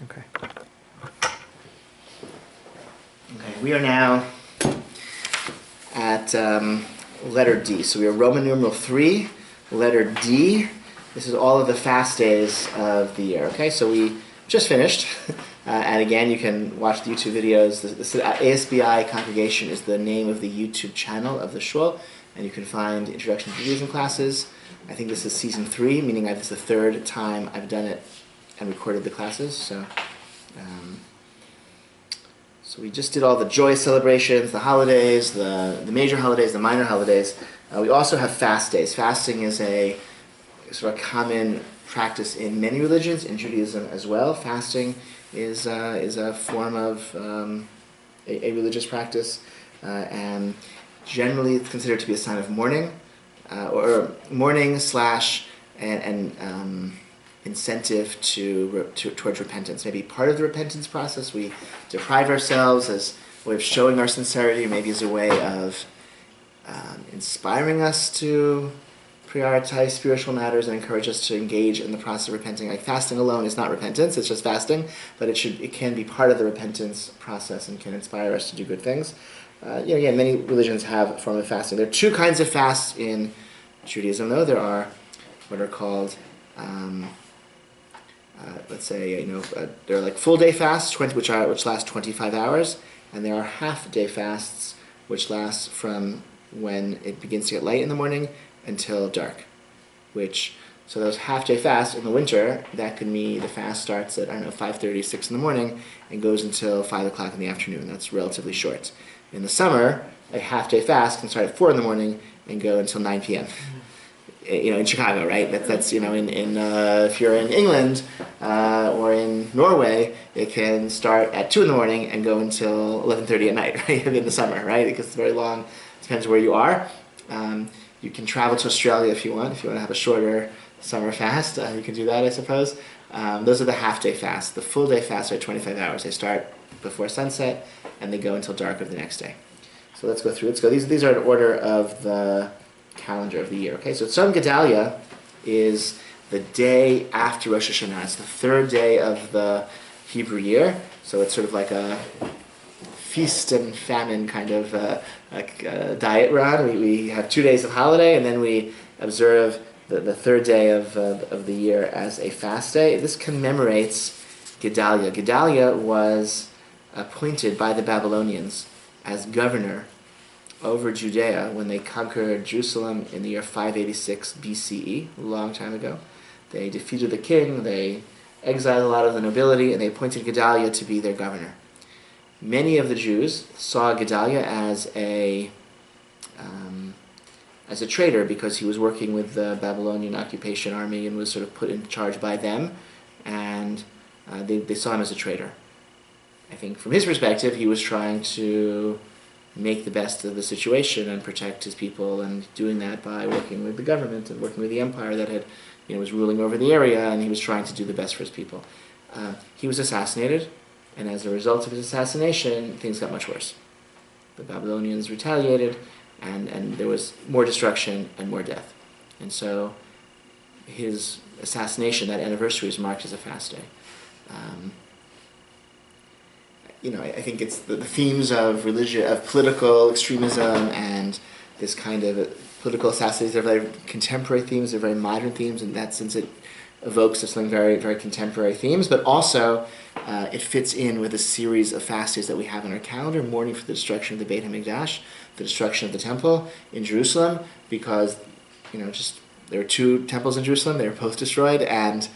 Okay. Okay, we are now at letter D. So we are Roman numeral 3, letter D. This is all of the fast days of the year. Okay, so we just finished. And again, you can watch the YouTube videos. The ASBI Congregation is the name of the YouTube channel of the shul. And you can find Introduction to Judaism classes. I think this is season 3, meaning this is the third time I've done it and recorded the classes. So we just did all the joy celebrations, the holidays, the major holidays, the minor holidays. We also have fast days. Fasting is a sort of common practice in many religions, in Judaism as well. Fasting is a form of a religious practice, and generally it's considered to be a sign of mourning, or mourning slash and incentive towards repentance. Maybe part of the repentance process, we deprive ourselves as a way of showing our sincerity, maybe as a way of inspiring us to prioritize spiritual matters and encourage us to engage in the process of repenting. Like fasting alone is not repentance, it's just fasting, but it can be part of the repentance process and can inspire us to do good things. Many religions have a form of fasting. There are two kinds of fasts in Judaism, though. There are what are called there are like full day fasts, which last 25 hours, and there are half day fasts, which last from when it begins to get light in the morning until dark. So those half day fasts in the winter, that can mean the fast starts at 5:30, 6 in the morning, and goes until 5 o'clock in the afternoon. That's relatively short. In the summer, a half day fast can start at 4 in the morning and go until 9 p.m. In Chicago, right? That's if you're in England or in Norway, it can start at 2 in the morning and go until 11:30 at night, right? In the summer, right? Because it's very long. Depends where you are. You can travel to Australia if you want. If you want to have a shorter summer fast, you can do that, I suppose. Those are the half-day fasts. The full-day fasts are 25 hours. They start before sunset and they go until dark of the next day. So let's go through. These are in order of the calendar of the year. Okay, so Tzom Gedalia is the day after Rosh Hashanah. It's the third day of the Hebrew year, so it's sort of like a feast and famine kind of diet we're on. We have 2 days of holiday, and then we observe the third day of the year as a fast day. This commemorates Gedalia. Gedalia was appointed by the Babylonians as governor over Judea when they conquered Jerusalem in the year 586 BCE, a long time ago. They defeated the king, they exiled a lot of the nobility, and they appointed Gedalia to be their governor. Many of the Jews saw Gedalia as a traitor because he was working with the Babylonian occupation army and was sort of put in charge by them, and they saw him as a traitor. I think from his perspective, he was trying to make the best of the situation and protect his people, and doing that by working with the government and working with the empire that had, was ruling over the area, and he was trying to do the best for his people. He was assassinated, and as a result of his assassination, things got much worse. The Babylonians retaliated, and there was more destruction and more death. And so his assassination, that anniversary, is marked as a fast day. I think it's the themes of religion, of political extremism, and this kind of political assassination. They're very contemporary themes. They're very modern themes. In that sense, it evokes something very, very contemporary themes. But also, it fits in with a series of fast days that we have in our calendar: mourning for the destruction of the Beit HaMikdash, the destruction of the temple in Jerusalem, because there were 2 temples in Jerusalem. They were both destroyed, and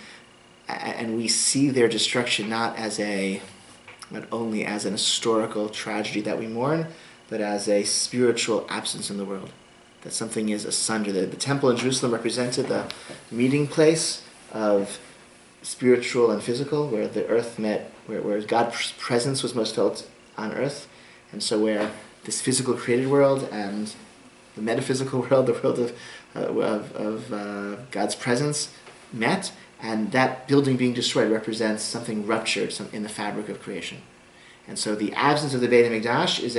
we see their destruction not only as an historical tragedy that we mourn, but as a spiritual absence in the world. That something is asunder. The temple in Jerusalem represented the meeting place of spiritual and physical, where the earth met, where God's presence was most felt on earth. And so where this physical created world and the metaphysical world, the world of God's presence, met, and that building being destroyed represents something ruptured in the fabric of creation. And so the absence of the Beit HaMikdash is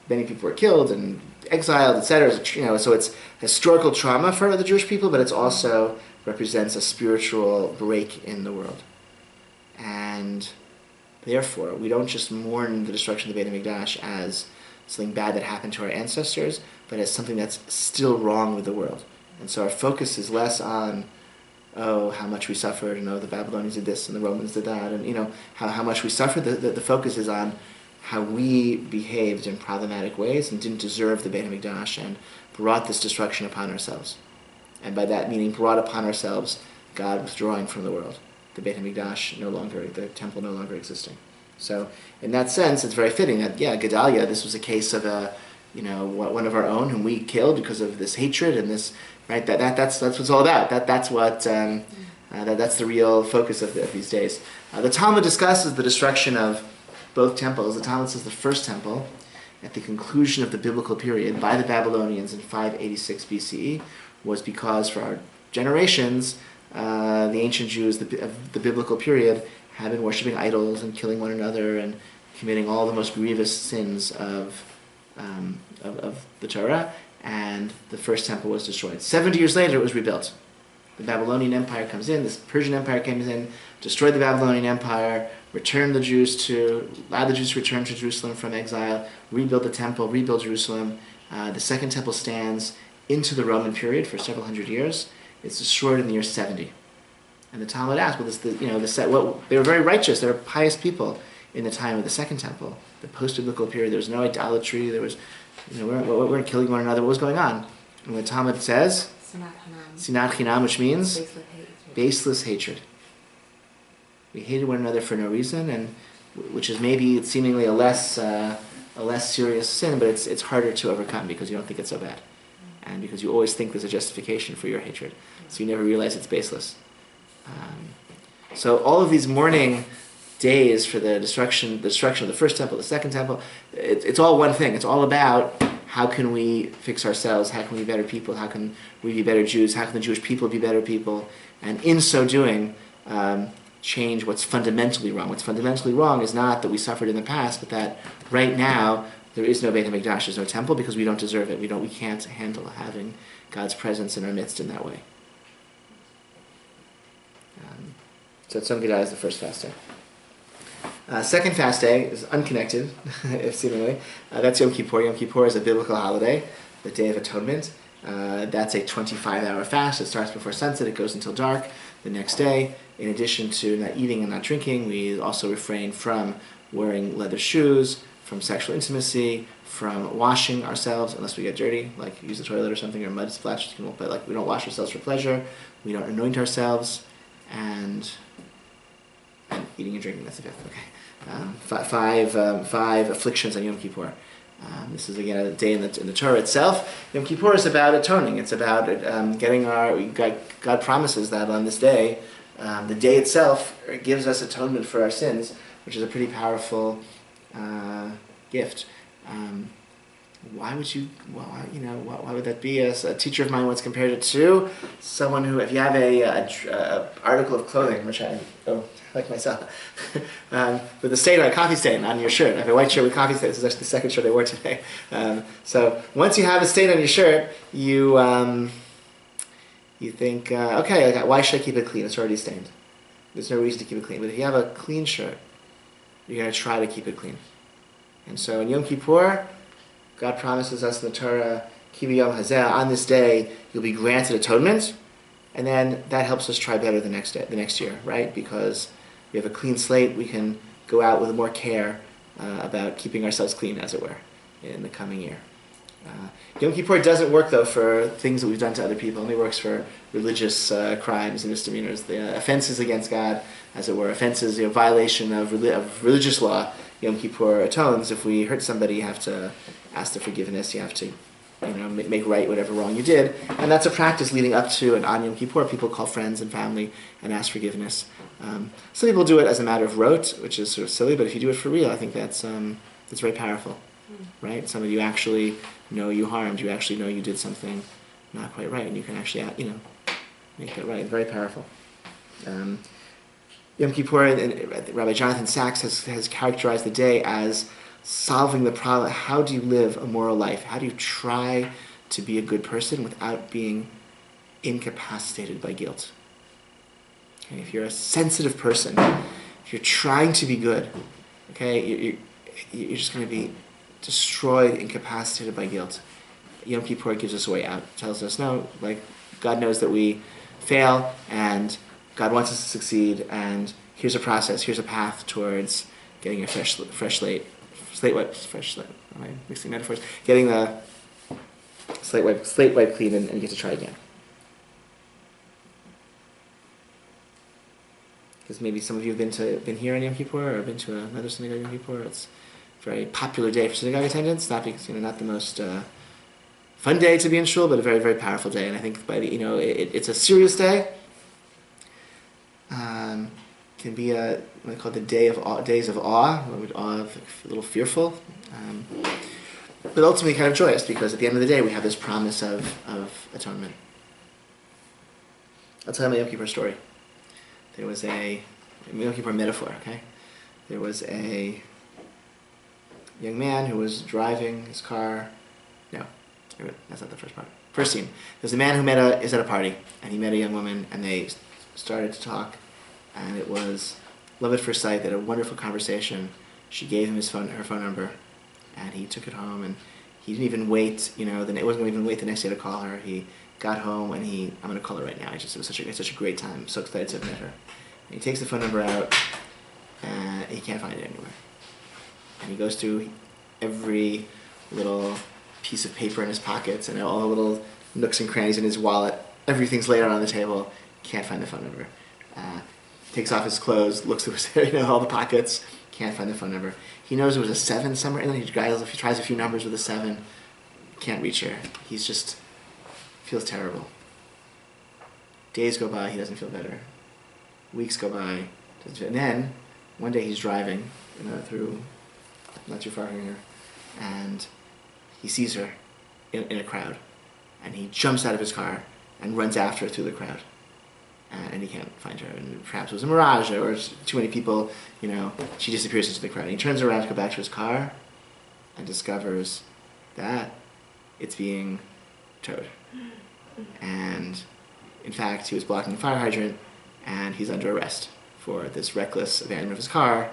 many people were killed and exiled, etc. So it's historical trauma for the Jewish people, but it also represents a spiritual break in the world. And therefore, we don't just mourn the destruction of the Beit HaMikdash as something bad that happened to our ancestors, but as something that's still wrong with the world. And so our focus is less on, oh, how much we suffered, and oh, the Babylonians did this and the Romans did that, and how much we suffered. The focus is on how we behaved in problematic ways and didn't deserve the Beit HaMikdash and brought this destruction upon ourselves. And by that meaning, brought upon ourselves God withdrawing from the world. The Beit HaMikdash the temple no longer existing. So in that sense, it's very fitting that, Gedaliah, this was a case of one of our own whom we killed because of this hatred and this, right? That's what it's all about. That's the real focus of these days. The Talmud discusses the destruction of both temples. The Talmud says the first temple, at the conclusion of the biblical period by the Babylonians in 586 BCE, was because for our generations, the ancient Jews of the biblical period had been worshipping idols and killing one another and committing all the most grievous sins of the Torah, and the first temple was destroyed. 70 years later, it was rebuilt. The Babylonian Empire comes in, this Persian Empire comes in, destroyed the Babylonian Empire, allowed the Jews to return to Jerusalem from exile, rebuild the temple, rebuild Jerusalem. The second temple stands into the Roman period for several hundred years. It's destroyed in the year 70. And the Talmud asks, they were very righteous, they were pious people in the time of the second temple, the post-biblical period. There was no idolatry, we weren't killing one another. What was going on? And the Talmud says, Sinat Chinam, which means baseless hatred. We hated one another for no reason, and which is maybe seemingly a less serious sin, but it's harder to overcome because you don't think it's so bad, and because you always think there's a justification for your hatred, so you never realize it's baseless. So all of these mourning days for the destruction of the first temple, the second temple, it's all one thing. It's all about how can we fix ourselves, how can we be better people, how can we be better Jews, how can the Jewish people be better people, and in so doing, change what's fundamentally wrong. What's fundamentally wrong is not that we suffered in the past, but that right now there is no Beit HaMikdash, there's no temple, because we don't deserve it. We can't handle having God's presence in our midst in that way. So Tzom Gedaliah is the first fast day. Second fast day is unconnected, if seemingly. That's Yom Kippur. Yom Kippur is a biblical holiday, the Day of Atonement. That's a 25-hour fast. It starts before sunset. It goes until dark the next day. In addition to not eating and not drinking, we also refrain from wearing leather shoes, from sexual intimacy, from washing ourselves unless we get dirty, like use the toilet or something, or mud splashes. But we don't wash ourselves for pleasure. We don't anoint ourselves, and eating and drinking. That's the fifth. Okay. Five afflictions on Yom Kippur. This is again a day in the Torah itself. Yom Kippur is about atoning. It's about getting God promises that on this day, the day itself gives us atonement for our sins, which is a pretty powerful gift. Why would that be? A teacher of mine once compared it to someone who, if you have a article of clothing, which I like myself, with a stain, a coffee stain on your shirt. I have a white shirt with coffee stain. This is actually the second shirt I wore today. So once you have a stain on your shirt, you think, okay, why should I keep it clean? It's already stained. There's no reason to keep it clean. But if you have a clean shirt, you're going to try to keep it clean. And so in Yom Kippur, God promises us in the Torah, Ki b'yom hazeh, on this day you'll be granted atonement, and then that helps us try better the next year, right? Because we have a clean slate, we can go out with more care about keeping ourselves clean, as it were, in the coming year. Yom Kippur doesn't work, though, for things that we've done to other people. It only works for religious crimes and misdemeanors, the offenses against God, as it were, offenses, violation of religious law. Yom Kippur atones. If we hurt somebody, you have to ask their forgiveness. You have to, make right whatever wrong you did. And that's a practice leading up to and on Yom Kippur. People call friends and family and ask forgiveness. Some people do it as a matter of rote, which is sort of silly, but if you do it for real, I think that's very powerful, right? Some of you actually know you harmed. You actually know you did something not quite right, and you can actually, make that right. Very powerful. Yom Kippur, and Rabbi Jonathan Sachs has characterized the day as solving the problem. How do you live a moral life? How do you try to be a good person without being incapacitated by guilt? Okay, if you're a sensitive person, if you're trying to be good, okay, you're just going to be destroyed, incapacitated by guilt. Yom Kippur gives us a way out. Tells us, no, like, God knows that we fail, and God wants us to succeed, and here's a process, here's a path towards getting a fresh slate am I mixing metaphors? Getting the slate wipe clean, and you get to try again. Because maybe some of you have been here on Yom Kippur or been to another synagogue on Yom Kippur. It's a very popular day for synagogue attendance, not because not the most fun day to be in shul, but a very, very powerful day. And I think by the it's a serious day. Can be what I call the days of awe, of a little fearful, but ultimately kind of joyous, because at the end of the day we have this promise of atonement. I'll tell you my Yom Kippur story. There was a Yom Kippur metaphor. Okay, there was a young man who was driving his car. No, that's not the first part. First scene. There's a man who is at a party, and he met a young woman, and they started to talk. And it was love at first sight. They had a wonderful conversation. She gave him her phone number, and he took it home. And he didn't even wait. It wasn't going to even wait the next day to call her. He got home, and I'm going to call her right now. It was such a great time. I'm so excited to have met her. And he takes the phone number out, and he can't find it anywhere. And he goes through every little piece of paper in his pockets and all the little nooks and crannies in his wallet. Everything's laid out on the table. Can't find the phone number. Takes off his clothes, looks through all the pockets, can't find the phone number. He knows there was a 7 somewhere in there. He tries a few numbers with a 7, can't reach her. He's just feels terrible. Days go by, he doesn't feel better. Weeks go by, and then one day he's driving through not too far from here, and he sees her in a crowd, and he jumps out of his car and runs after her through the crowd. And he can't find her, and perhaps it was a mirage, or too many people, she disappears into the crowd. And he turns around to go back to his car and discovers that it's being towed. And in fact, he was blocking the fire hydrant, and he's under arrest for this reckless abandonment of his car,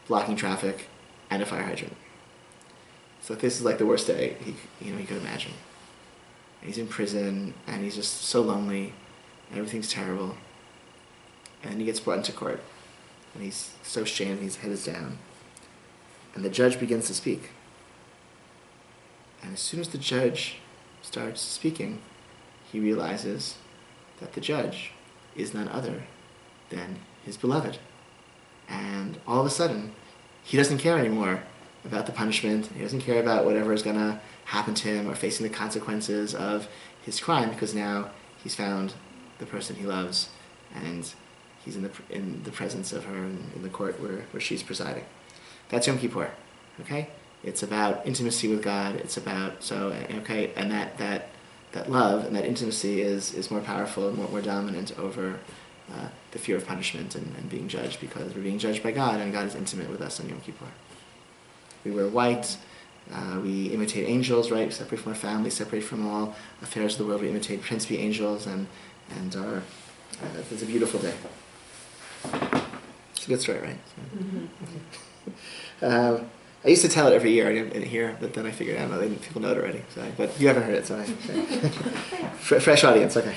blocking traffic, and a fire hydrant. So this is like the worst day he could imagine. And he's in prison, and he's just so lonely. Everything's terrible. And he gets brought into court. And he's so shamed, his head is down. And the judge begins to speak. And as soon as the judge starts speaking, he realizes that the judge is none other than his beloved. And all of a sudden, he doesn't care anymore about the punishment. He doesn't care about whatever is going to happen to him or facing the consequences of his crime, because now he's found the person he loves, and he's in the presence of her in the court where she's presiding. That's Yom Kippur, okay? It's about intimacy with God. It's about and that love and that intimacy is more powerful and more dominant over the fear of punishment and being judged, because we're being judged by God, and God is intimate with us on Yom Kippur. We wear white. We imitate angels, right? We separate from our family, separate from all affairs of the world. We imitate princely angels, and it's a beautiful day. It's a good story, right? Mm-hmm. I used to tell it every year. I didn't hear, but then I figured out people know it already. But you haven't heard it, so fresh audience. Okay.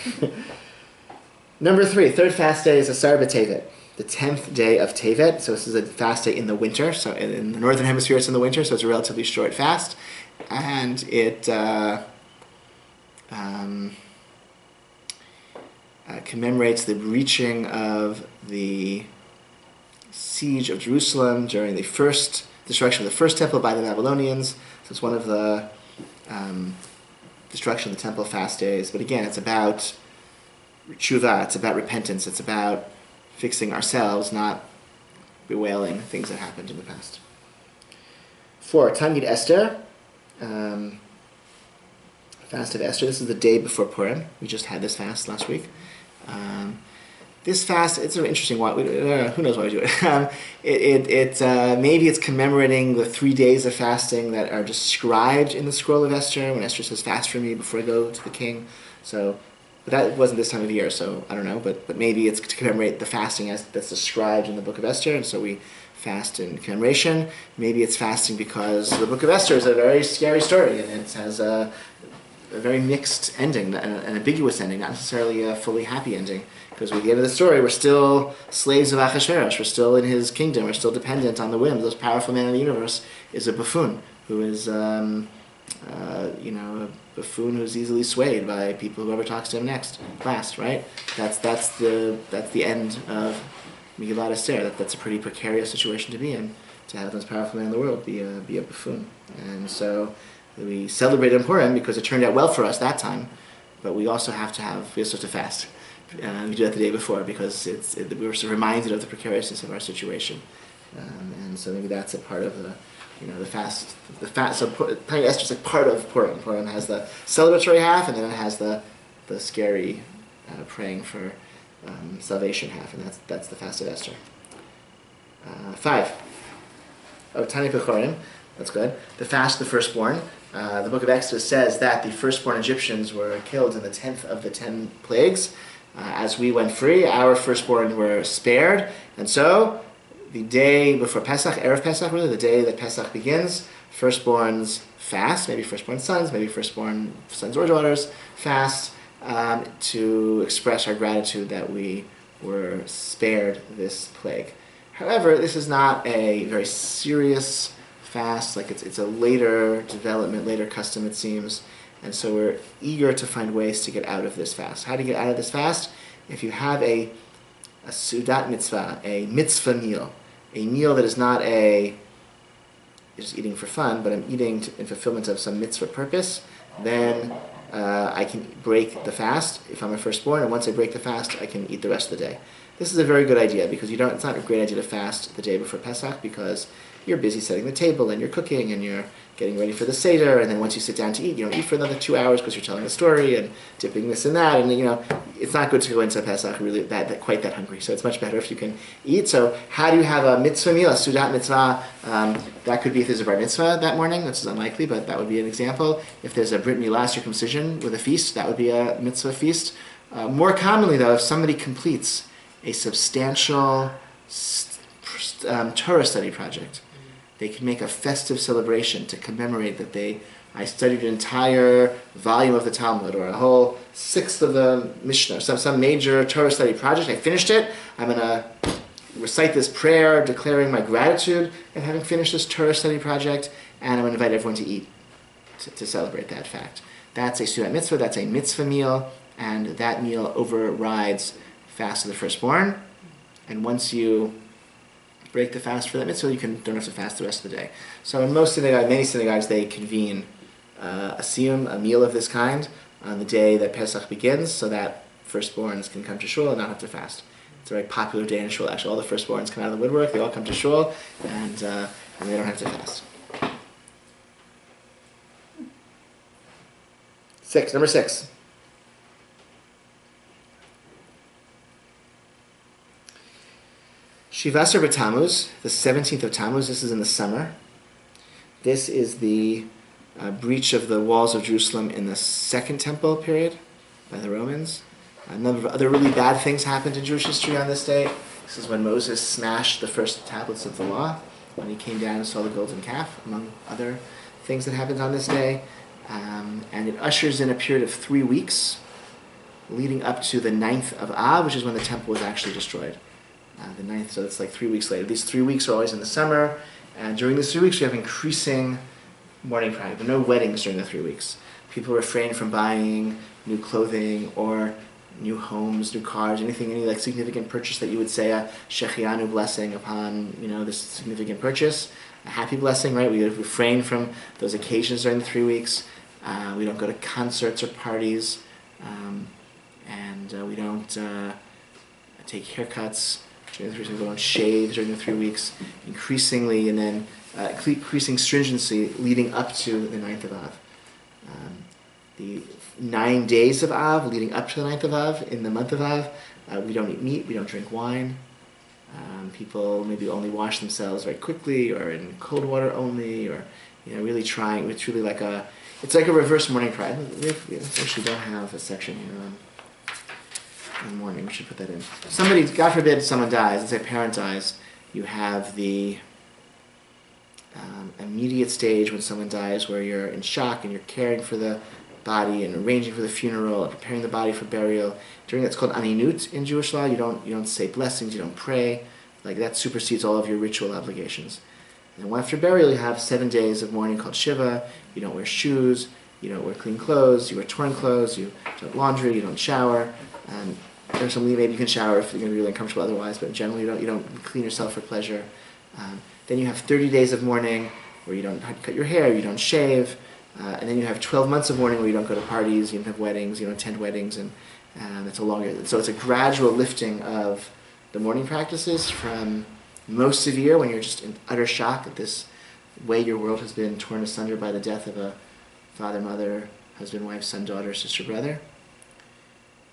Number 3, third fast day is Asar B'Tevet, the 10th day of Tevet. So this is a fast day in the winter. So in the northern hemisphere, it's in the winter, so it's a relatively short fast, and it commemorates the breaching of the siege of Jerusalem during the first destruction of the first temple by the Babylonians. So it's one of the destruction of the temple fast days. But again, it's about tshuva, it's about repentance, it's about fixing ourselves, not bewailing things that happened in the past. 4, Tanyid Esther, fast of Esther. This is the day before Purim. We just had this fast last week. This fast, it's an interesting one. Who knows why we do it? Maybe it's commemorating the 3 days of fasting that are described in the scroll of Esther, when Esther says, fast for me before I go to the king. So, but that wasn't this time of year, so I don't know. But maybe it's to commemorate the fasting that's described in the book of Esther, and so we fast in commemoration. Maybe it's fasting because the book of Esther is a very scary story, and it has a very mixed ending, an ambiguous ending, not necessarily a fully happy ending. Because at the end of the story, we're still slaves of Ahasuerus. We're still in his kingdom. We're still dependent on the whim. The most powerful man in the universe is a buffoon, who is, a buffoon who's easily swayed by people, whoever talks to him last, right? That's the end of Megillat Esther. That's a pretty precarious situation to be in, to have the most powerful man in the world be a buffoon. And so we celebrate in Purim because it turned out well for us that time, but we also have to fast. We do that the day before because we were reminded of the precariousness of our situation, and so maybe that's a part of the fast. So Tanya Esther's like part of Purim. Purim has the celebratory half, and then it has the scary praying for salvation half, and that's the fast of Esther. 5. Tanya Pechorim. That's good. The fast of the firstborn. The book of Exodus says that the firstborn Egyptians were killed in the 10th of the 10 plagues. As we went free, our firstborn were spared, and so the day before Pesach, Erev Pesach, really, the day that Pesach begins, firstborns fast, maybe firstborn sons, maybe firstborn sons or daughters fast, to express our gratitude that we were spared this plague. However, this is not a very serious fast, like it's a later development, later custom, it seems. And so we're eager to find ways to get out of this fast. How do you get out of this fast? If you have a sudat mitzvah, a mitzvah meal, a meal that is not just eating for fun, but I'm eating in fulfillment of some mitzvah purpose, then I can break the fast if I'm a firstborn, and once I break the fast, I can eat the rest of the day. This is a very good idea because it's not a great idea to fast the day before Pesach because you're busy setting the table and you're cooking and you're getting ready for the Seder, and then once you sit down to eat, you don't eat for another 2 hours because you're telling a story and dipping this and that, and it's not good to go into Pesach really quite that hungry. So it's much better if you can eat. So how do you have a mitzvah meal, a sudat mitzvah? That could be if there's a bar mitzvah that morning. This is unlikely, but that would be an example. If there's a brit milah, circumcision with a feast, that would be a mitzvah feast. More commonly, though, if somebody completes a substantial Torah study project, they can make a festive celebration to commemorate that I studied an entire volume of the Talmud or a whole sixth of the Mishnah, some major Torah study project. I finished it. I'm going to recite this prayer declaring my gratitude at having finished this Torah study project, and I'm going to invite everyone to eat to celebrate that fact. That's a sudat mitzvah. That's a mitzvah meal, and that meal overrides fast of the firstborn. And once you break the fast for that mitzvah, you don't have to fast the rest of the day. So in many synagogues, they convene a siyum, a meal of this kind, on the day that Pesach begins, so that firstborns can come to shul and not have to fast. It's a very popular day in shul. Actually, all the firstborns come out of the woodwork. They all come to shul, and they don't have to fast. Number 6. Shivasar b'Tammuz, the 17th of Tammuz. This is in the summer. This is the breach of the walls of Jerusalem in the Second Temple period by the Romans. A number of other really bad things happened in Jewish history on this day. This is when Moses smashed the first tablets of the law, when he came down and saw the golden calf, among other things that happened on this day. And it ushers in a period of 3 weeks leading up to the 9th of Av, which is when the temple was actually destroyed. The 9th, so it's like 3 weeks later. These 3 weeks are always in the summer, and during these 3 weeks we have increasing mourning pride. There are no weddings during the 3 weeks. People refrain from buying new clothing or new homes, new cars, any like significant purchase that you would say a shechianu blessing upon this significant purchase, a happy blessing, right? We refrain from those occasions during the 3 weeks. We don't go to concerts or parties, and we don't take haircuts during the 3 weeks. We don't shave during the 3 weeks, increasingly, and then increasing stringency leading up to the 9th of Av. the 9 days of Av, leading up to the 9th of Av, in the month of Av, we don't eat meat, we don't drink wine. People maybe only wash themselves very quickly, or in cold water only, or really trying. It's really like it's like a reverse mourning cry. We actually don't have a section here on mourning. We should put that in. Somebody, God forbid, someone dies. Let's say a parent dies. You have the immediate stage when someone dies, where you're in shock and you're caring for the body and arranging for the funeral and preparing the body for burial. During that's called aninut in Jewish law. You don't say blessings. You don't pray. Like that supersedes all of your ritual obligations. And after burial, you have 7 days of mourning called Shiva. You don't wear shoes. You don't wear clean clothes. You wear torn clothes. You don't laundry. You don't shower. There's some maybe you can shower if you're going to be really uncomfortable otherwise, but generally you don't clean yourself for pleasure. Then you have 30 days of mourning where you don't cut your hair, you don't shave, and then you have 12 months of mourning where you don't go to parties, you don't have weddings, you don't attend weddings, and it's a longer. So it's a gradual lifting of the mourning practices from most severe, when you're just in utter shock at this way your world has been torn asunder by the death of a father, mother, husband, wife, son, daughter, sister, brother,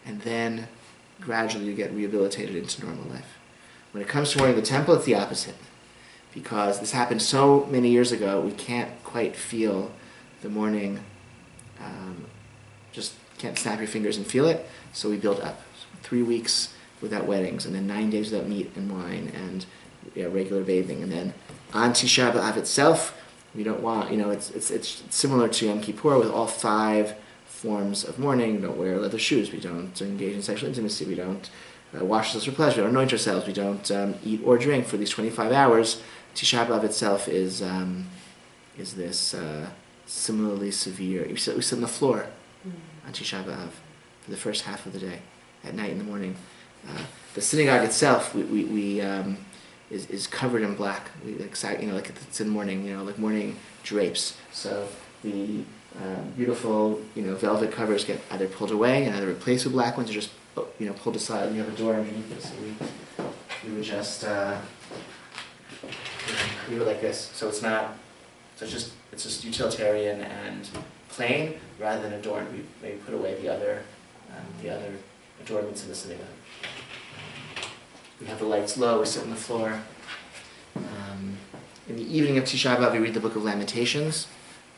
and then gradually you get rehabilitated into normal life. When it comes to mourning the temple, it's the opposite. Because this happened so many years ago, we can't quite feel the mourning, just can't snap your fingers and feel it, so we build up. 3 weeks without weddings, and then 9 days without meat and wine, and regular bathing. And then on Tisha B'Av itself, we don't want, it's similar to Yom Kippur with all 5 forms of mourning. We don't wear leather shoes, we don't engage in sexual intimacy, we don't wash ourselves for pleasure, we don't anoint ourselves, we don't eat or drink for these 25 hours. Tisha B'Av itself is this similarly severe. We sit on the floor on Tisha B'Av for the first half of the day, at night and in the morning. The synagogue itself is covered in black, like it's in mourning, like mourning drapes. So the beautiful, velvet covers get either pulled away and either replaced with black ones, or just pulled aside, and you have a door underneath it. So we would just leave it like this. So it's not. So it's just utilitarian and plain rather than adorned. We maybe put away the other adornments in the synagogue. We have the lights low. We sit on the floor. In the evening of Tisha B'Av, we read the Book of Lamentations,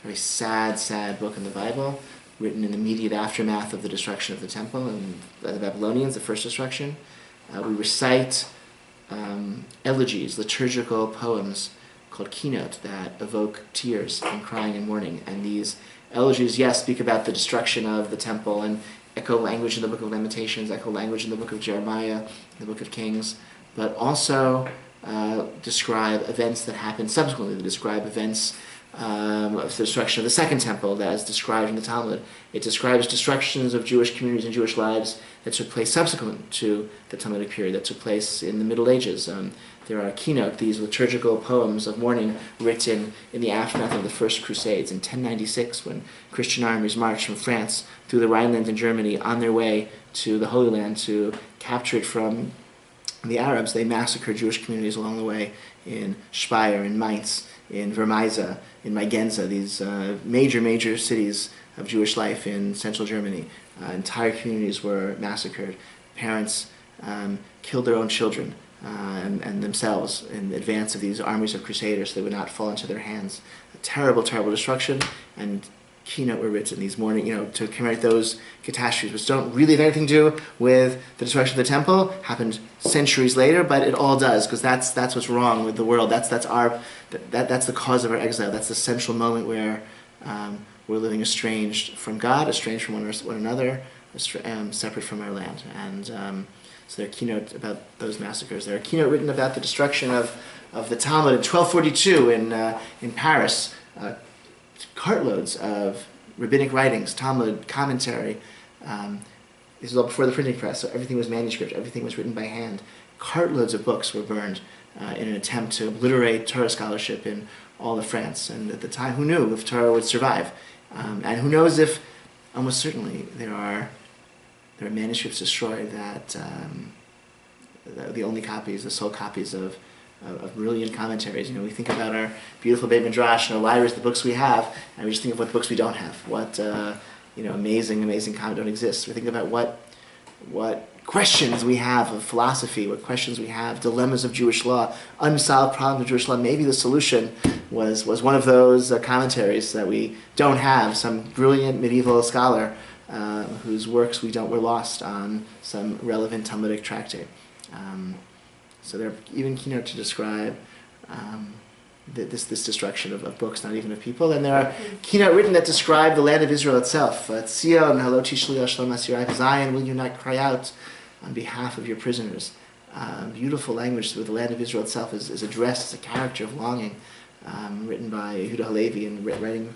a very sad, sad book in the Bible, written in the immediate aftermath of the destruction of the temple and by the Babylonians, the first destruction. We recite elegies, liturgical poems called keynote that evoke tears and crying and mourning. And these elegies, yes, speak about the destruction of the temple and echo language in the Book of Lamentations, echo language in the Book of Jeremiah, the Book of Kings, but also describe events that happened subsequently. They describe events of the destruction of the Second Temple that is described in the Talmud. It describes destructions of Jewish communities and Jewish lives that took place subsequent to the Talmudic period, that took place in the Middle Ages. There are keynote, these liturgical poems of mourning written in the aftermath of the First Crusades in 1096, when Christian armies marched from France through the Rhineland and Germany on their way to the Holy Land to capture it from the Arabs. They massacred Jewish communities along the way in Speyer, in Mainz, in Vermaisa, in Magenza, these major cities of Jewish life in central Germany. Entire communities were massacred. Parents killed their own children and themselves in advance of these armies of crusaders so they would not fall into their hands. A terrible, terrible destruction, and keynote were written, these mourning, to commemorate those catastrophes, which don't really have anything to do with the destruction of the temple. Happened centuries later, but it all does, because that's what's wrong with the world. That's the cause of our exile. That's the central moment where we're living estranged from God, estranged from one another, separate from our land. And so there are keynote about those massacres. There are keynote written about the destruction of the Talmud in 1242 in Paris. Cartloads of rabbinic writings, Talmud, commentary. This was all before the printing press, so everything was manuscript, everything was written by hand. Cartloads of books were burned in an attempt to obliterate Torah scholarship in all of France. And at the time, who knew if Torah would survive? And who knows if, almost certainly, there are manuscripts destroyed that the only copies, the sole copies of brilliant commentaries. We think about our beautiful Beit Midrash and our libraries, the books we have, and we just think of what books we don't have. What amazing comment don't exist. We think about what questions we have of philosophy, what questions we have, dilemmas of Jewish law, unsolved problems of Jewish law. Maybe the solution was one of those commentaries that we don't have, some brilliant medieval scholar whose works we're lost on some relevant Talmudic tractate. So they're even keynote to describe this destruction of books, not even of people. And there are keynote written that describe the land of Israel itself. Zion, halo tishli shalom asirai, Zion, will you not cry out on behalf of your prisoners? Beautiful language where the land of Israel itself is addressed as a character of longing, written by Yehuda Halevi and writing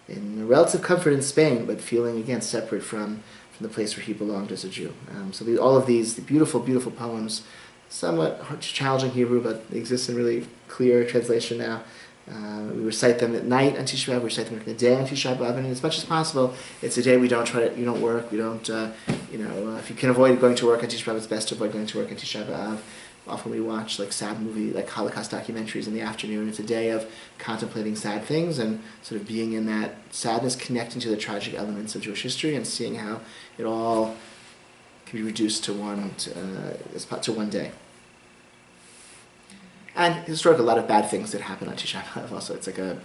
in relative comfort in Spain, but feeling again separate from the place where he belonged as a Jew. So all of these beautiful poems, somewhat challenging Hebrew, but they exist in really clear translation now. We recite them at night on Tisha B'Av. We recite them during the day on Tisha B'Av, and as much as possible, it's a day you don't work. We don't, if you can avoid going to work on Tisha B'Av, it's best to avoid going to work on Tisha B'Av. Often we watch sad movie, Holocaust documentaries in the afternoon. It's a day of contemplating sad things and sort of being in that sadness, connecting to the tragic elements of Jewish history and seeing how it all can be reduced to one day. And historically, a lot of bad things that happen on Tisha B'Av also. It's like an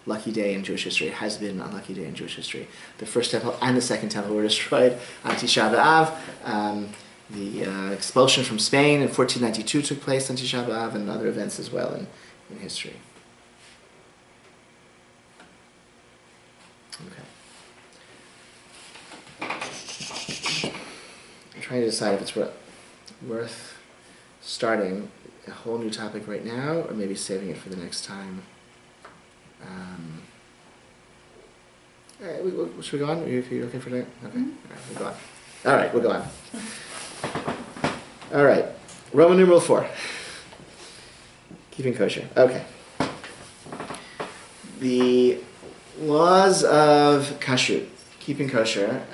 unlucky day in Jewish history. It has been an unlucky day in Jewish history. The first temple and the second temple were destroyed on Tisha B'Av. The expulsion from Spain in 1492 took place on Tisha B'Av, and other events as well in history. Okay. I'm trying to decide if it's worth starting a whole new topic right now, or maybe saving it for the next time. Should we go on? Are you okay for that? Okay. Mm-hmm. All right, we'll go on. All right, we'll go on. All right, Roman numeral 4. Keeping kosher. Okay. The laws of kashrut, keeping kosher,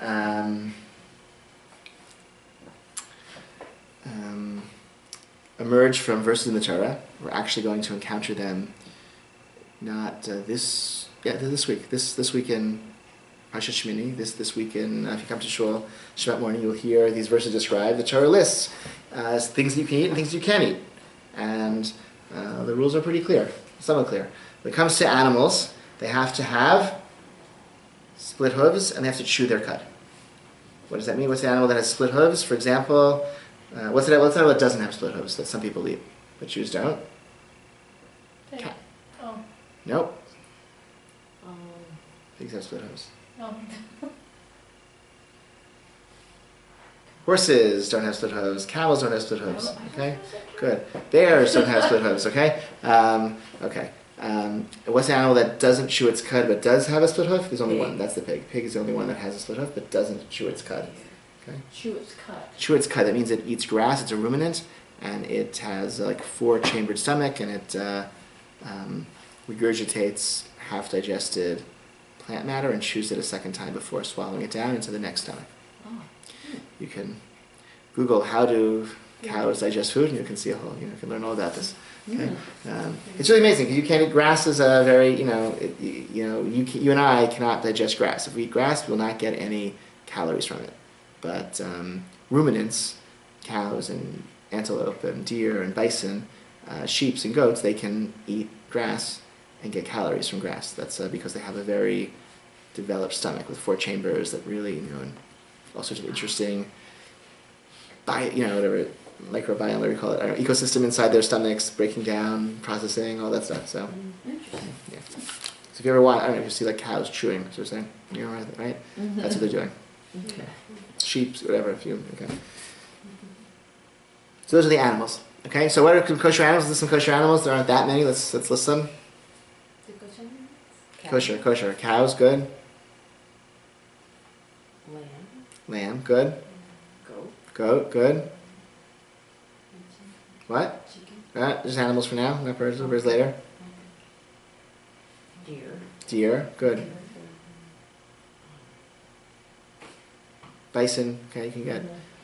emerge from verses in the Torah. We're actually going to encounter them not this week. This week in Parshat Shmini. This week in if you come to Shul Shabbat morning, you'll hear these verses described. The Torah lists things that you can eat and things you can't eat, and the rules are pretty clear, somewhat clear. When it comes to animals, they have to have split hooves and they have to chew their cud. What does that mean? What's the animal that has split hooves? For example, what's the animal that doesn't have split hooves that some people eat, but Jews don't? Cat. Oh. Nope. Pigs have split hooves. No. Horses don't have split hooves. Camels don't have split hooves. Okay, good. Bears don't have split hooves. Okay, okay. What's the animal that doesn't chew its cud but does have a split hoof? There's only one. That's the pig. Pig is the only one that has a split hoof but doesn't chew its cud. Okay. Chew its cud. Chew its cud. That means it eats grass. It's a ruminant, and it has 4-chambered stomach, and it regurgitates half-digested plant matter and chews it a second time before swallowing it down into the next stomach. Oh. You can Google how do cows digest food, and you can see you can learn all about this. Okay, it's really amazing because you can't eat grass. Is a very you and I cannot digest grass. If we eat grass, we will not get any calories from it. But ruminants, cows and antelope and deer and bison, sheep and goats, they can eat grass and get calories from grass. That's because they have a very developed stomach with 4 chambers that really, and all sorts of interesting, whatever microbiome, whatever you call it, ecosystem inside their stomachs, breaking down, processing, all that stuff. So, yeah. So if you ever want, I don't know, if you see cows chewing, that's what I'm saying. You know, right? Mm-hmm. That's what they're doing. Mm-hmm. Sheep, whatever. Okay. So those are the animals. Okay. So what are some kosher animals? List some kosher animals. There aren't that many. Let's list them. Kosher. Cows, good. Lamb, good. Goat, good. What? Chicken. Just animals for now. Not birds. Birds later. Deer, good. Bison, okay, you can get.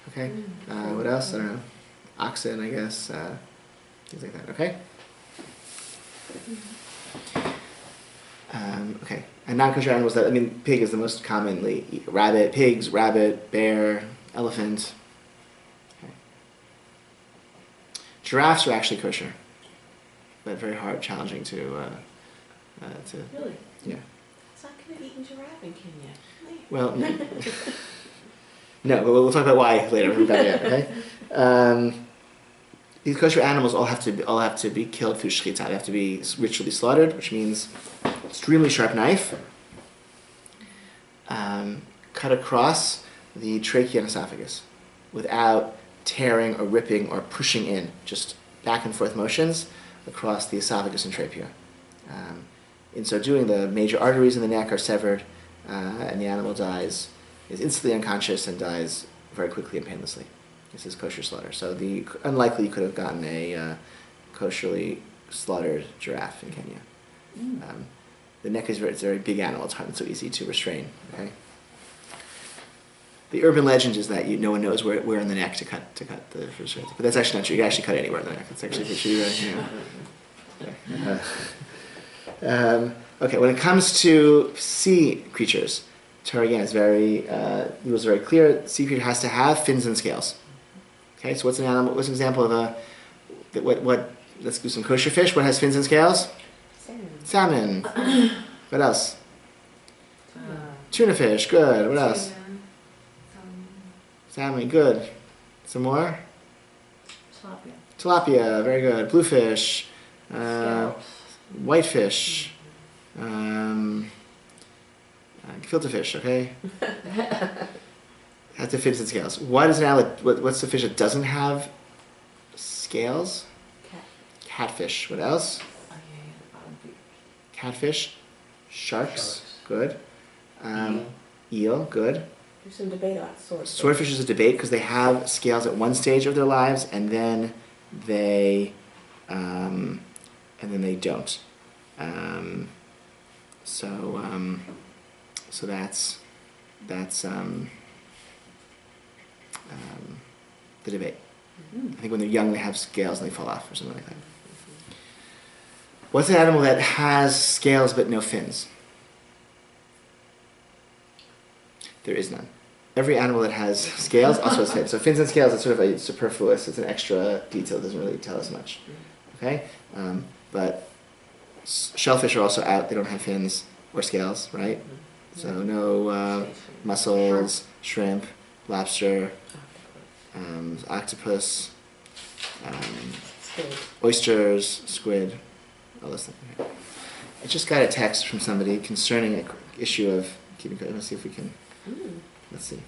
Okay. What else? I don't know. Oxen, I guess. Things like that. Okay. Okay, and non-kosher animals that, I mean, pig is the most commonly eaten. Pigs, rabbit, bear, elephant. Okay. Giraffes are actually kosher, but very hard, challenging to. Really? Yeah. So I could have eaten giraffe in Kenya. Well, no, but we'll talk about why later. We've got it, okay. These kosher animals all have to be killed through shechita. They have to be ritually slaughtered, which means extremely sharp knife, cut across the trachea and esophagus, without tearing or ripping or pushing in. Just back and forth motions across the esophagus and trachea. In so doing, the major arteries in the neck are severed, and the animal is instantly unconscious and dies very quickly and painlessly. This is kosher slaughter. So unlikely you could have gotten a kosherly slaughtered giraffe in Kenya. The neck it's a very big animal. It's not so easy to restrain. Okay. The urban legend is that no one knows where in the neck to cut the fish. But that's actually not true. You can actually cut anywhere in the neck. It's actually true. Okay. When it comes to sea creatures, Torah again is rules very clear. Sea creature has to have fins and scales. Okay, so what's an animal? What's an example of let's do some kosher fish. What has fins and scales? Salmon. What else? Tuna fish. Good. What else? Salmon. Good. Some more? Tilapia. Very good. Bluefish. Whitefish. Gefilte fish. Okay. Has the fins and scales. What's the fish that doesn't have scales? Catfish. What else? Catfish. Sharks. Good. Eel. Good. There's some debate about swordfish. Swordfish is a debate because they have scales at one stage of their lives and then they don't. So that's the debate. I think when they're young they have scales and they fall off or something like that. What's an animal that has scales but no fins? There is none. Every animal that has scales also has fins. So fins and scales is sort of superfluous. It's an extra detail. It doesn't really tell us much. Okay? But shellfish are also out. They don't have fins or scales, right? So no mussels, shrimp, lobster, octopus, oysters, squid, all those things. Okay. I just got a text from somebody concerning an issue of keeping. Let's see if we can. Let's see.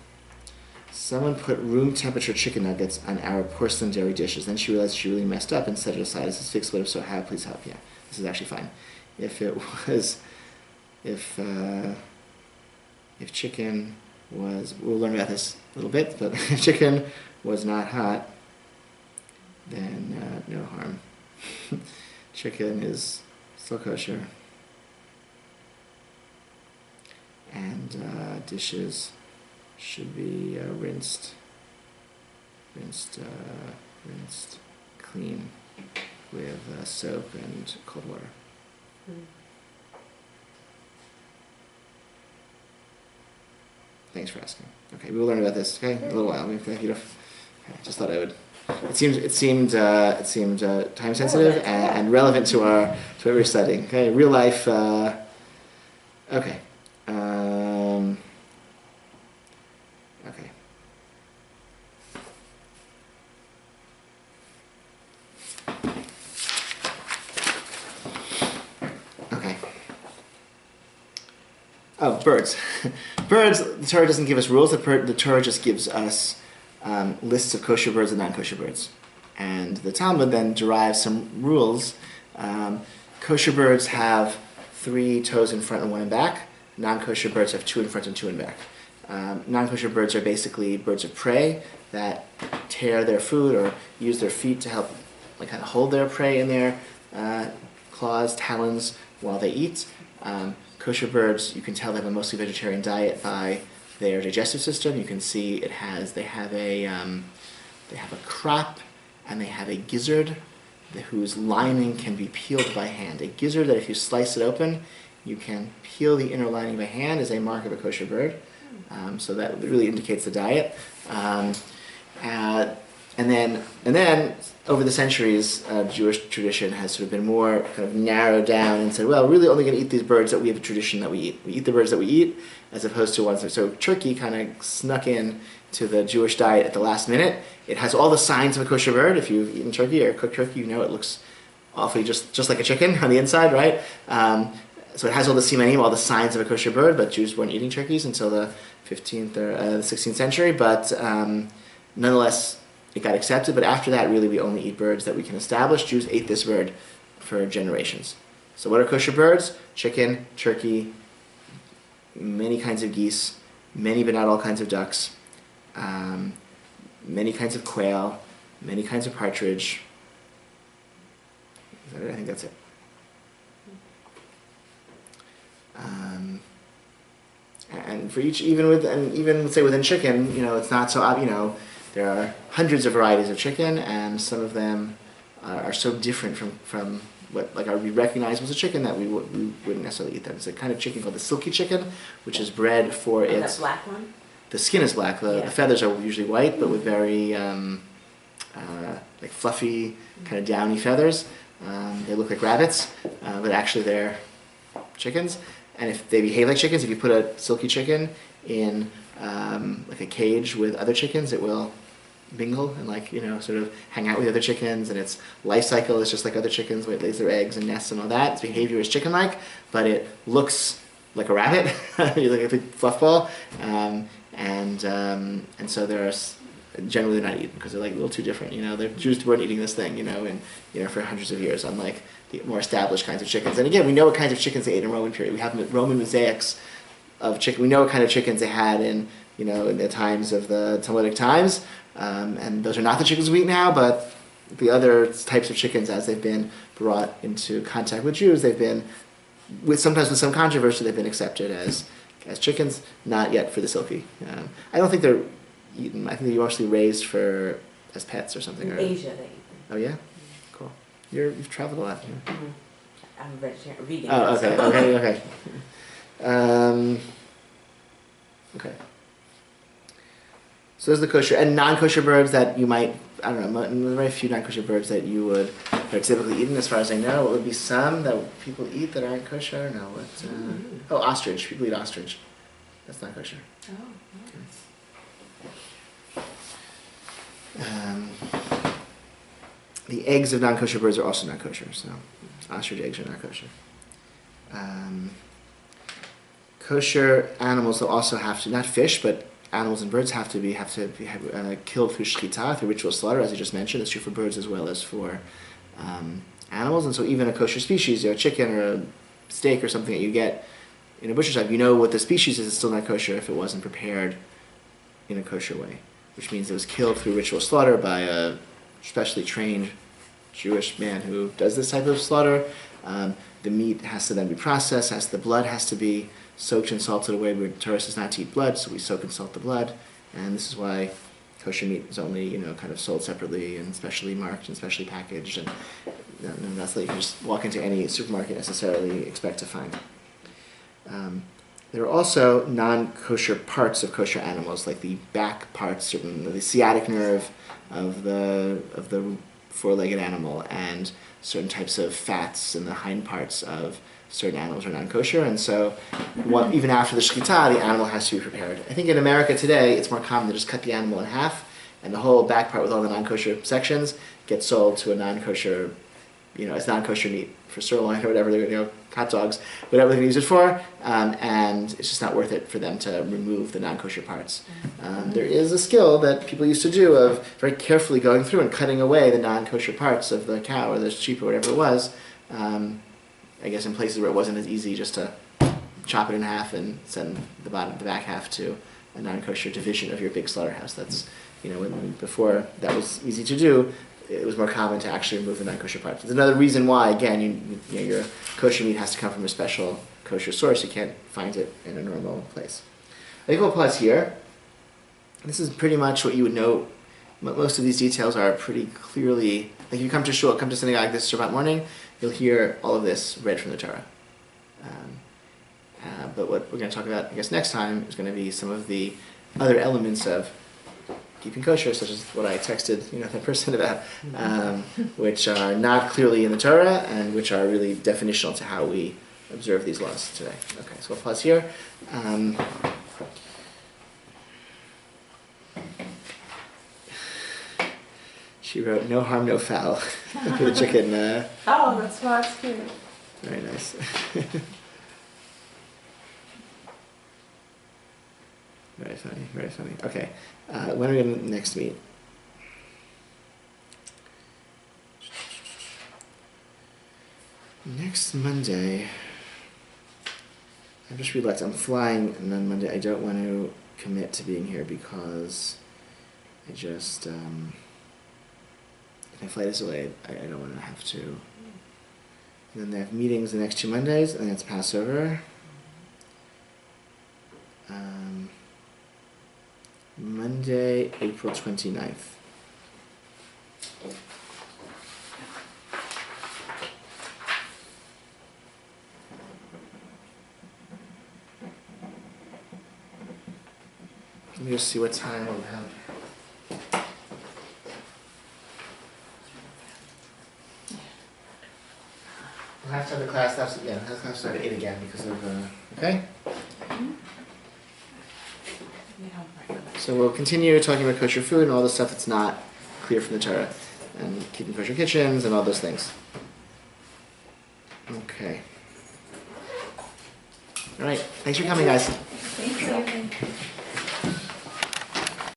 Someone put room temperature chicken nuggets on our porcelain dairy dishes. Then she realized she really messed up and set it aside as a fixed. But if so, how? Please help. Yeah, this is actually fine. If chicken was, we'll learn about this a little bit, but if chicken was not hot, then no harm. Chicken is still kosher. And dishes should be rinsed clean with soap and cold water. Thanks for asking. Okay, we will learn about this. Okay, in a little while. I just thought I would. It seemed time sensitive and relevant to what we were studying. Okay, real life. Okay. Okay. Okay. Oh, birds. Birds, the Torah doesn't give us rules. The Torah just gives us lists of kosher birds and non-kosher birds. And the Talmud then derives some rules. Kosher birds have 3 toes in front and 1 in back. Non-kosher birds have 2 in front and 2 in back. Non-kosher birds are basically birds of prey that tear their food or use their feet to help kind of hold their prey in their claws, talons while they eat. Kosher birds, you can tell they have a mostly vegetarian diet by their digestive system. You can see they have a crop and they have a gizzard whose lining can be peeled by hand. A gizzard that if you slice it open, You can peel the inner lining by hand as a mark of a kosher bird. So that really indicates the diet. And then over the centuries, Jewish tradition has sort of been more kind of narrowed down and said, well, we're really only going to eat these birds that we have a tradition that we eat. We eat the birds that we eat, as opposed to ones that... So turkey kind of snuck in to the Jewish diet at the last minute. It has all the signs of a kosher bird. If you've eaten turkey or cooked turkey, you know it looks awfully just like a chicken on the inside, right? So it has all the simanim, all the signs of a kosher bird, but Jews weren't eating turkeys until the 15th or the 16th century. But nonetheless, it got accepted. But after that, really, we only eat birds that we can establish. Jews ate this bird for generations. So what are kosher birds? Chicken, turkey, many kinds of geese, many but not all kinds of ducks, many kinds of quail, many kinds of partridge. Is that it? I think that's it. And for each, even say within chicken, it's not so there are hundreds of varieties of chicken, and some of them are so different from what we recognize as a chicken that we wouldn't necessarily eat them. It's a kind of chicken called the silky chicken, which is bred for its... That black one? The skin is black. The feathers are usually white, but with very fluffy, kind of downy feathers. They look like rabbits, but actually they're chickens. And if they behave like chickens, if you put a silky chicken in a cage with other chickens, it will mingle and sort of hang out with other chickens, and its life cycle is just like other chickens, where it lays their eggs and nests and all that. Its behavior is chicken-like, but it looks like a rabbit. You look like a big fluff ball, and so they're generally not eaten because they're a little too different. The Jews weren't eating this thing, for hundreds of years, unlike the more established kinds of chickens. And again, we know what kinds of chickens they ate in the Roman period. We have Roman mosaics of chicken. We know what kind of chickens they had in the times of the Talmudic times. And those are not the chickens we eat now, but the other types of chickens, as they've been brought into contact with Jews, they've been, sometimes with some controversy, they've been accepted as chickens, not yet for the silky. I don't think they're eaten. I think they're mostly raised as pets or something. In Asia, they eat them. Oh, yeah? Cool. You've traveled a lot. Yeah. Mm-hmm. I'm a vegetarian, vegan. Oh, okay. Okay. So those are the kosher and non-kosher birds that you might, I don't know, very few non-kosher birds that are typically eaten, as far as I know. What would be some that people eat that aren't kosher? No, ostrich. People eat ostrich. That's not kosher. Oh, the eggs of non-kosher birds are also not kosher, so ostrich eggs are not kosher. Kosher animals will also have to, not fish, but animals and birds have to be killed through shchita, through ritual slaughter, as I just mentioned. It's true for birds as well as for animals. And so even a kosher species, a chicken or a steak or something that you get in a butcher shop, what the species is, it's still not kosher if it wasn't prepared in a kosher way, which means it was killed through ritual slaughter by a specially trained Jewish man who does this type of slaughter. The meat has to then be processed, the blood has to be soaked and salted away. Where Torah says not to eat blood, so we soak and salt the blood, and this is why kosher meat is only kind of sold separately and specially marked and specially packaged, and that's you can just walk into any supermarket necessarily expect to find. There are also non-kosher parts of kosher animals, like the back parts, the sciatic nerve of the four-legged animal, and certain types of fats in the hind parts of certain animals are non-kosher, and so even after the shechita, the animal has to be prepared. I think in America today, it's more common to just cut the animal in half, and the whole back part with all the non-kosher sections gets sold to a non-kosher, as non-kosher meat for sirloin or whatever they're hot dogs, whatever they can use it for, and it's just not worth it for them to remove the non-kosher parts. There is a skill that people used to do of very carefully going through and cutting away the non-kosher parts of the cow or the sheep or whatever it was. I guess in places where it wasn't as easy just to chop it in half and send the back half to a non-kosher division of your big slaughterhouse. That's, before that was easy to do, it was more common to actually remove the non-kosher parts. It's another reason why, again, your kosher meat has to come from a special kosher source. You can't find it in a normal place. I think we'll pause here. This is pretty much what you would know. Most of these details are pretty clearly, like if you come to shul, come to something like this Shabbat morning, you'll hear all of this read from the Torah. But what we're going to talk about, I guess, next time is going to be some of the other elements of keeping kosher, such as what I texted, that person about, which are not clearly in the Torah and which are really definitional to how we observe these laws today. Okay, so we'll pause here. She wrote, "No harm, no foul," for the chicken. Oh, that's cute. Very nice. Very funny, very funny. Okay, when are we going to next meet? Next Monday. I'm just realized I'm flying on Monday. I don't want to commit to being here because I just, if my flight is delayed, I don't want to have to. And then they have meetings the next 2 Mondays, and then it's Passover. Monday, April 29th. Let me just see what time we'll have. We'll have to have the class. We'll have to start at 8 again because of okay. So we'll continue talking about kosher food and all the stuff that's not clear from the Torah, and keeping kosher kitchens and all those things. Okay. All right. Thanks for coming, guys. Thank you.